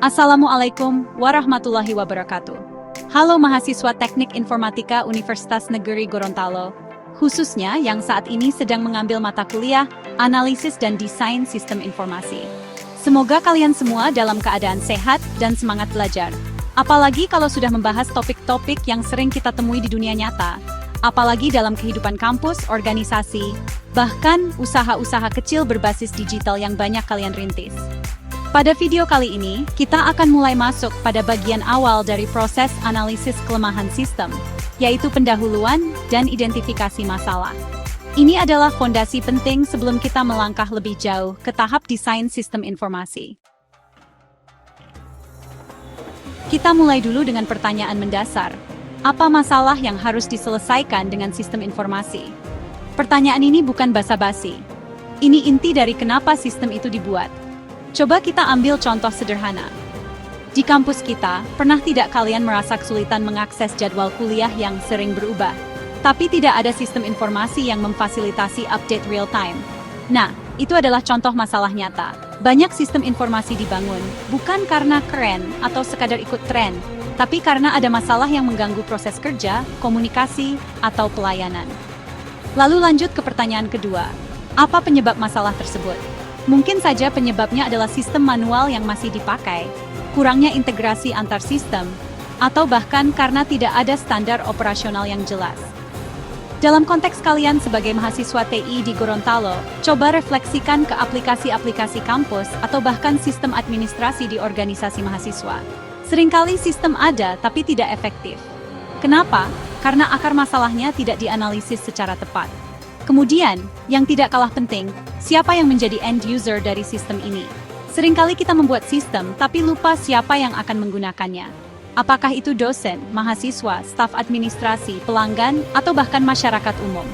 Assalamualaikum warahmatullahi wabarakatuh. Halo mahasiswa Teknik Informatika Universitas Negeri Gorontalo, khususnya yang saat ini sedang mengambil mata kuliah Analisis dan Desain Sistem Informasi. Semoga kalian semua dalam keadaan sehat dan semangat belajar. Apalagi kalau sudah membahas topik-topik yang sering kita temui di dunia nyata, apalagi dalam kehidupan kampus, organisasi, bahkan usaha-usaha kecil berbasis digital yang banyak kalian rintis. Pada video kali ini, kita akan mulai masuk pada bagian awal dari proses analisis kelemahan sistem, yaitu pendahuluan dan identifikasi masalah. Ini adalah fondasi penting sebelum kita melangkah lebih jauh ke tahap desain sistem informasi. Kita mulai dulu dengan pertanyaan mendasar. Apa masalah yang harus diselesaikan dengan sistem informasi? Pertanyaan ini bukan basa-basi. Ini inti dari kenapa sistem itu dibuat. Coba kita ambil contoh sederhana. Di kampus kita, pernah tidak kalian merasa kesulitan mengakses jadwal kuliah yang sering berubah, tapi tidak ada sistem informasi yang memfasilitasi update real time? Nah, itu adalah contoh masalah nyata. Banyak sistem informasi dibangun, bukan karena keren atau sekadar ikut tren, tapi karena ada masalah yang mengganggu proses kerja, komunikasi, atau pelayanan. Lalu lanjut ke pertanyaan kedua. Apa penyebab masalah tersebut? Mungkin saja penyebabnya adalah sistem manual yang masih dipakai, kurangnya integrasi antar sistem, atau bahkan karena tidak ada standar operasional yang jelas. Dalam konteks kalian sebagai mahasiswa TI di Gorontalo, coba refleksikan ke aplikasi-aplikasi kampus atau bahkan sistem administrasi di organisasi mahasiswa. Seringkali sistem ada tapi tidak efektif. Kenapa? Karena akar masalahnya tidak dianalisis secara tepat. Kemudian, yang tidak kalah penting, siapa yang menjadi end user dari sistem ini? Seringkali kita membuat sistem, tapi lupa siapa yang akan menggunakannya. Apakah itu dosen, mahasiswa, staf administrasi, pelanggan, atau bahkan masyarakat umum?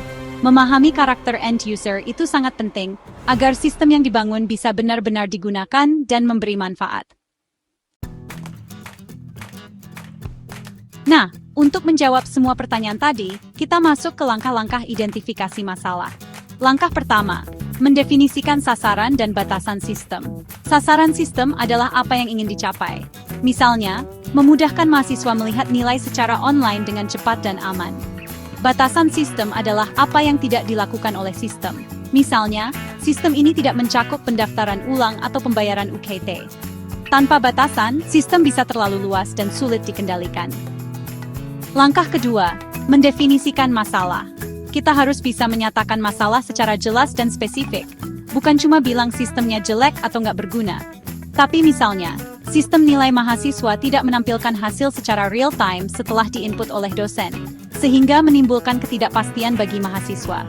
Memahami karakter end user itu sangat penting, agar sistem yang dibangun bisa benar-benar digunakan dan memberi manfaat. Nah, untuk menjawab semua pertanyaan tadi, kita masuk ke langkah-langkah identifikasi masalah. Langkah pertama, mendefinisikan sasaran dan batasan sistem. Sasaran sistem adalah apa yang ingin dicapai. Misalnya, memudahkan mahasiswa melihat nilai secara online dengan cepat dan aman. Batasan sistem adalah apa yang tidak dilakukan oleh sistem. Misalnya, sistem ini tidak mencakup pendaftaran ulang atau pembayaran UKT. Tanpa batasan, sistem bisa terlalu luas dan sulit dikendalikan. Langkah kedua, mendefinisikan masalah. Kita harus bisa menyatakan masalah secara jelas dan spesifik. Bukan cuma bilang sistemnya jelek atau nggak berguna. Tapi misalnya, sistem nilai mahasiswa tidak menampilkan hasil secara real time setelah diinput oleh dosen, sehingga menimbulkan ketidakpastian bagi mahasiswa.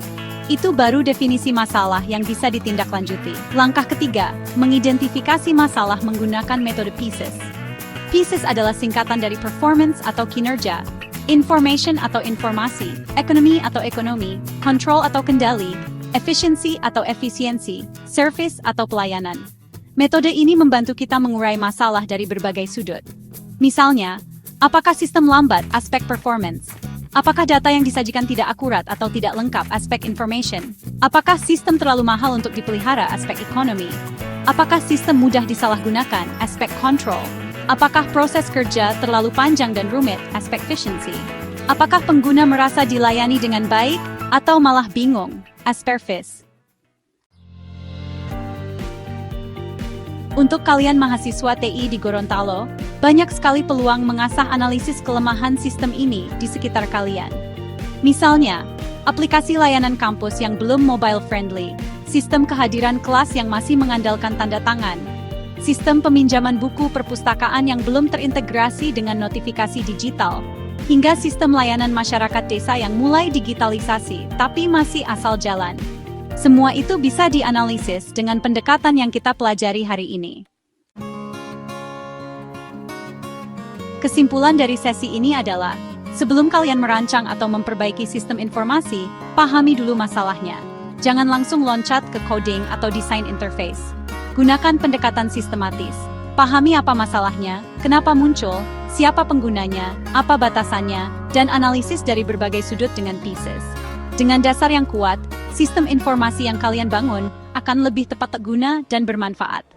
Itu baru definisi masalah yang bisa ditindaklanjuti. Langkah ketiga, mengidentifikasi masalah menggunakan metode PIECES. PIECES adalah singkatan dari performance atau kinerja, information atau informasi, ekonomi atau ekonomi, control atau kendali, efficiency atau efisiensi, service atau pelayanan. Metode ini membantu kita mengurai masalah dari berbagai sudut. Misalnya, apakah sistem lambat, aspek performance? Apakah data yang disajikan tidak akurat atau tidak lengkap, aspek information? Apakah sistem terlalu mahal untuk dipelihara, aspek ekonomi? Apakah sistem mudah disalahgunakan, aspek control? Apakah proses kerja terlalu panjang dan rumit, aspek efficiency? Apakah pengguna merasa dilayani dengan baik, atau malah bingung, aspek service? Untuk kalian mahasiswa TI di Gorontalo, banyak sekali peluang mengasah analisis kelemahan sistem ini di sekitar kalian. Misalnya, aplikasi layanan kampus yang belum mobile friendly, sistem kehadiran kelas yang masih mengandalkan tanda tangan, sistem peminjaman buku perpustakaan yang belum terintegrasi dengan notifikasi digital, hingga sistem layanan masyarakat desa yang mulai digitalisasi tapi masih asal jalan. Semua itu bisa dianalisis dengan pendekatan yang kita pelajari hari ini. Kesimpulan dari sesi ini adalah, sebelum kalian merancang atau memperbaiki sistem informasi, pahami dulu masalahnya. Jangan langsung loncat ke coding atau desain interface. Gunakan pendekatan sistematis. Pahami apa masalahnya, kenapa muncul, siapa penggunanya, apa batasannya, dan analisis dari berbagai sudut dengan PIECES. Dengan dasar yang kuat, sistem informasi yang kalian bangun akan lebih tepat guna dan bermanfaat.